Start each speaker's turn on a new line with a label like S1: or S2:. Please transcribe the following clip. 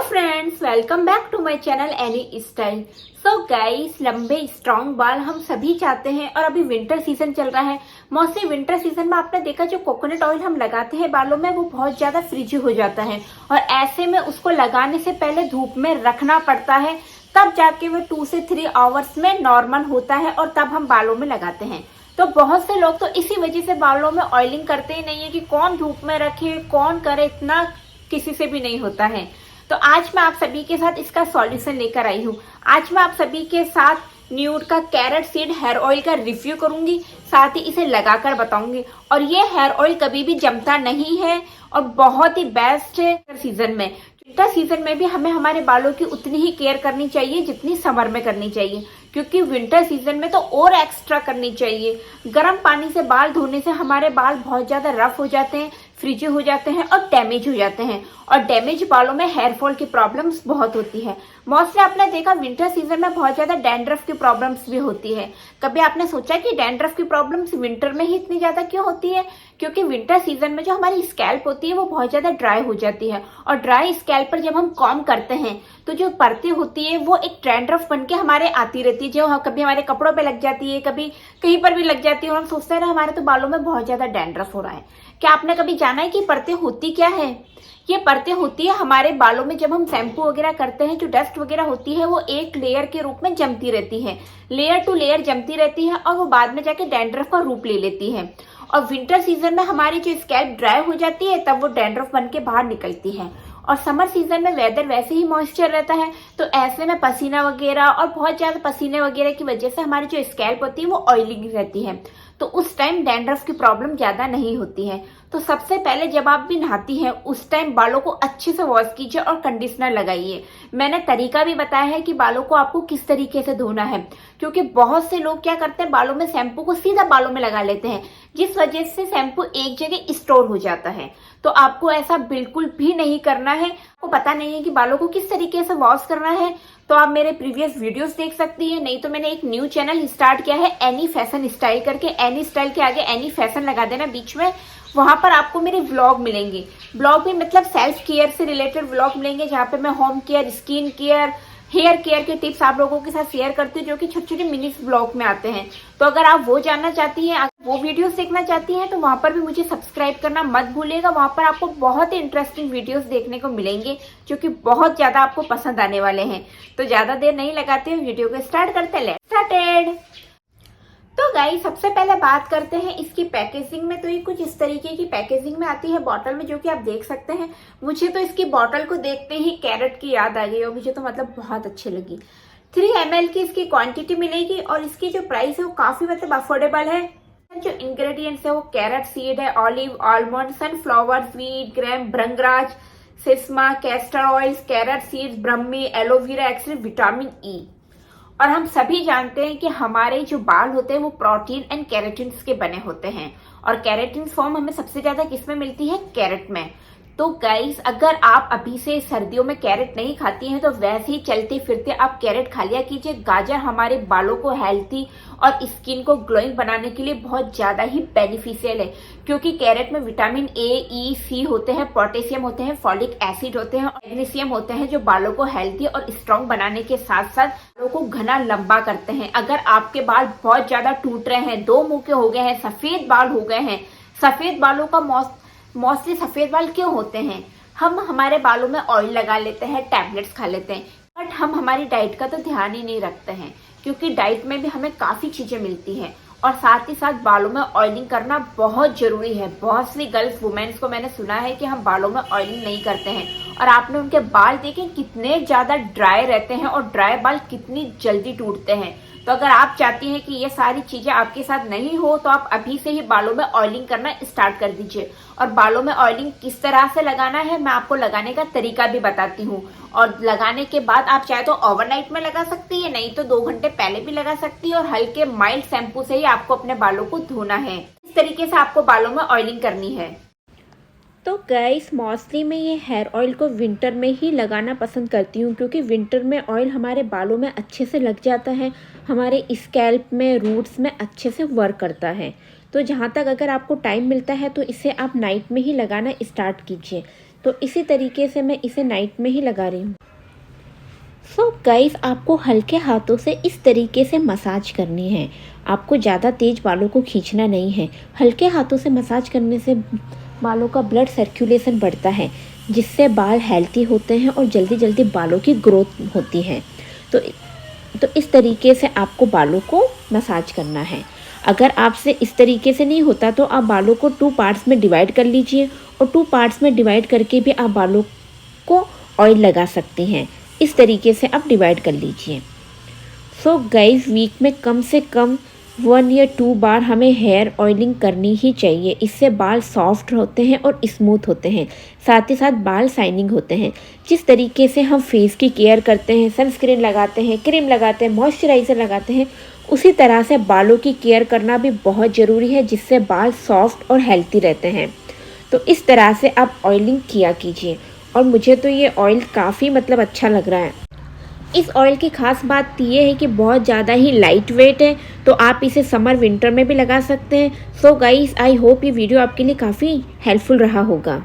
S1: Friends, welcome back to my channel any style. So guys, लंबे strong बाल हम सभी चाहते हैं और अभी विंटर सीजन चल रहा है। मोस्टली विंटर सीजन में आपने देखा जो कोकोनट ऑयल हम लगाते हैं बालों में वो बहुत ज्यादा फ्रिजी हो जाता है और ऐसे में उसको लगाने से पहले धूप में रखना पड़ता है, तब जाके वो 2 से 3 आवर्स में नॉर्मल होता है और तब हम बालों में लगाते हैं। तो बहुत से लोग तो इसी वजह से बालों में ऑयलिंग करते ही नहीं है कि कौन धूप में रखे, कौन करे, इतना किसी से भी नहीं होता है। तो आज मैं आप सभी के साथ इसका सॉल्यूशन लेकर आई हूँ। आज मैं आप सभी के साथ न्यूड का कैरेट सीड हेयर ऑयल का रिव्यू करूंगी, साथ ही इसे लगाकर बताऊंगी। और ये हेयर ऑयल कभी भी जमता नहीं है और बहुत ही बेस्ट है सीजन में। विंटर सीजन में भी हमें हमारे बालों की उतनी ही केयर करनी चाहिए जितनी समर में करनी चाहिए, क्योंकि विंटर सीजन में तो और एक्स्ट्रा करनी चाहिए। गर्म पानी से बाल धोने से हमारे बाल बहुत ज्यादा रफ हो जाते हैं, फ्रिजी हो जाते हैं और डैमेज हो जाते हैं। और डैमेज बालों में हेयर फॉल की प्रॉब्लम्स बहुत होती है। मोस्टली आपने देखा विंटर सीजन में बहुत ज्यादा डैंड्रफ की प्रॉब्लम्स भी होती है। कभी आपने सोचा कि डैंड्रफ की प्रॉब्लम्स विंटर में ही इतनी ज्यादा क्यों होती है? क्योंकि विंटर सीजन में जो हमारी स्कैल्प होती है वो बहुत ज्यादा ड्राई हो जाती है और ड्राई स्कैल्प पर जब हम कॉम्ब करते हैं तो जो परतें होती है वो एक डैंड्रफ बन के हमारे आती रहती है, जो कभी हमारे कपड़ों पे लग जाती है, कभी कहीं पर भी लग जाती है और हम सोचते हैं ना हमारे तो बालों में बहुत ज्यादा डैंड्रफ हो रहा है। क्या आपने कभी जाना है कि परतें होती क्या है? ये परतें होती है हमारे बालों में जब हम शैम्पू वगैरह करते हैं, जो डस्ट वगैरह होती है वो एक लेयर के रूप में जमती रहती है, लेयर टू लेयर जमती रहती है और वो बाद में जाके डैंड्रफ का रूप ले लेती है। और विंटर सीजन में हमारी जो स्कैल्प ड्राई हो जाती है तब वो डैंड्रफ बन के बाहर निकलती है। और समर सीजन में वेदर वैसे ही मॉइस्चर रहता है, तो ऐसे में पसीना वगैरह और बहुत ज्यादा पसीने वगैरह की वजह से हमारी जो स्कैल्प होती है वो ऑयली रहती है, तो उस टाइम डैंड्रफ की प्रॉब्लम ज्यादा नहीं होती है। तो सबसे पहले जब आप भी नहाती हैं उस टाइम बालों को अच्छे से वॉश कीजिए और कंडीशनर लगाइए। मैंने तरीका भी बताया है कि बालों को आपको किस तरीके से धोना है, क्योंकि बहुत से लोग क्या करते हैं बालों में शैम्पू को सीधा बालों में लगा लेते हैं, जिस वजह से शैम्पू एक जगह स्टोर हो जाता है। तो आपको ऐसा बिल्कुल भी नहीं करना है। आपको पता नहीं है कि बालों को किस तरीके से वॉश करना है तो आप मेरे प्रीवियस वीडियोस देख सकती हैं, नहीं तो मैंने एक न्यू चैनल स्टार्ट किया है एनी फैशन स्टाइल करके। एनी स्टाइल के आगे एनी फैशन लगा देना बीच में, वहां पर आपको मेरे व्लॉग मिलेंगे। व्लॉग भी मतलब सेल्फ केयर से रिलेटेड व्लॉग मिलेंगे, जहाँ पे मैं home care, skin care, hair care के टिप्स आप लोगों के साथ शेयर करती हूँ, जो कि छोटे छोटे मिनी ब्लॉग में आते हैं। तो अगर आप वो जानना चाहती हैं, वो वीडियोस देखना चाहती हैं, तो वहां पर भी मुझे सब्सक्राइब करना मत भूलिएगा। वहां पर आपको बहुत ही इंटरेस्टिंग वीडियोस देखने को मिलेंगे जो कि बहुत ज्यादा आपको पसंद आने वाले हैं। तो ज्यादा देर नहीं लगाते हुए वीडियो को स्टार्ट करते हैं। Let's started. तो गाइस, सबसे पहले बात करते हैं इसकी पैकेजिंग में। तो ये कुछ इस तरीके की पैकेजिंग में आती है बॉटल में, जो कि आप देख सकते हैं। मुझे तो इसकी बॉटल को देखते ही कैरेट की याद आ गई और मुझे तो मतलब बहुत अच्छी लगी। 3 ml की इसकी क्वांटिटी मिलेगी और इसकी जो प्राइस है वो काफी मतलब अफोर्डेबल है। जो इंग्रेडिएंट्स है वो कैरेट सीड है, ऑलिव, आलमंड, सनफ्लावर सीड, ग्राम, भृंगराज, सिस्मा, castor oil, carrot seeds, brahmi, aloe vera extract, vitamin E. और हम सभी जानते हैं कि हमारे जो बाल होते हैं वो प्रोटीन एंड केराटिन के बने होते हैं और केराटिन फॉर्म हमें सबसे ज्यादा किसमें मिलती है? कैरेट में। तो गाइस, अगर आप अभी से सर्दियों में कैरेट नहीं खाती हैं तो वैसे ही चलते फिरते आप कैरेट खा लिया कीजिए। गाजर हमारे बालों को हेल्थी और स्किन को ग्लोइंग बनाने के लिए बहुत ज्यादा ही बेनिफिशियल है, क्योंकि कैरेट में विटामिन ए, ई, सी होते हैं, पोटेशियम होते हैं, फॉलिक एसिड होते हैं और मैग्नीशियम होते हैं, जो बालों को हेल्थी और स्ट्रॉन्ग बनाने के साथ साथ बालों को घना लंबा करते हैं। अगर आपके बाल बहुत ज्यादा टूट रहे हैं, 2 मुंह के हो गए हैं, सफेद बाल हो गए हैं, सफेद बालों का मोस्टली सफेद बाल क्यों होते हैं? हम हमारे बालों में ऑयल लगा लेते हैं, टैबलेट्स खा लेते हैं, बट हम हमारी डाइट का तो ध्यान ही नहीं रखते हैं, क्योंकि डाइट में भी हमें काफी चीजें मिलती हैं। और साथ ही साथ बालों में ऑयलिंग करना बहुत जरूरी है। बहुत सी गर्ल्स वुमेन्स को मैंने सुना है कि हम बालों में ऑयलिंग नहीं करते हैं और आपने उनके बाल देखे कितने ज्यादा ड्राई रहते हैं और ड्राई बाल कितनी जल्दी टूटते हैं। तो अगर आप चाहती हैं कि ये सारी चीजें आपके साथ नहीं हो तो आप अभी से ही बालों में ऑयलिंग करना स्टार्ट कर दीजिए। और बालों में ऑयलिंग किस तरह से लगाना है मैं आपको लगाने का तरीका भी बताती हूँ। और लगाने के बाद आप चाहे तो ओवरनाइट में लगा सकती है, नहीं तो 2 घंटे पहले भी लगा सकती है और हल्के माइल्ड शैम्पू से ही आपको अपने बालों को धोना है। इस तरीके से आपको बालों में ऑयलिंग करनी है। तो गाइस, मोस्टली मैं ये हेयर ऑयल को विंटर में ही लगाना पसंद करती हूँ, क्योंकि विंटर में ऑयल हमारे बालों में अच्छे से लग जाता है, हमारे स्कैल्प में, रूट्स में अच्छे से वर्क करता है। तो जहाँ तक अगर आपको टाइम मिलता है तो इसे आप नाइट में ही लगाना स्टार्ट कीजिए। तो इसी तरीके से मैं इसे नाइट में ही लगा रही हूँ। सो गाइस, आपको हल्के हाथों से इस तरीके से मसाज करनी है। आपको ज़्यादा तेज बालों को खींचना नहीं है। हल्के हाथों से मसाज करने से बालों का ब्लड सर्कुलेशन बढ़ता है, जिससे बाल हेल्थी होते हैं और जल्दी जल्दी बालों की ग्रोथ होती है। तो इस तरीके से आपको बालों को मसाज करना है। अगर आपसे इस तरीके से नहीं होता तो आप बालों को 2 पार्ट्स में डिवाइड कर लीजिए, और 2 पार्ट्स में डिवाइड करके भी आप बालों को ऑयल लगा सकते हैं। इस तरीके से आप डिवाइड कर लीजिए। सो गाइस, वीक में कम से कम 1 या 2 बार हमें हेयर ऑयलिंग करनी ही चाहिए। इससे बाल सॉफ्ट होते हैं और स्मूथ होते हैं, साथ ही साथ बाल शाइनिंग होते हैं। जिस तरीके से हम फेस की केयर करते हैं, सनस्क्रीन लगाते हैं, क्रीम लगाते हैं, मॉइस्चराइज़र लगाते हैं, उसी तरह से बालों की केयर करना भी बहुत ज़रूरी है, जिससे बाल सॉफ्ट और हेल्थी रहते हैं। तो इस तरह से आप ऑयलिंग किया कीजिए। और मुझे तो ये ऑयल काफ़ी अच्छा लग रहा है। इस ऑयल की खास बात ये है कि बहुत ज़्यादा ही लाइट वेट है, तो आप इसे समर विंटर में भी लगा सकते हैं। सो गाइस, आई होप ये वीडियो आपके लिए काफ़ी हेल्पफुल रहा होगा।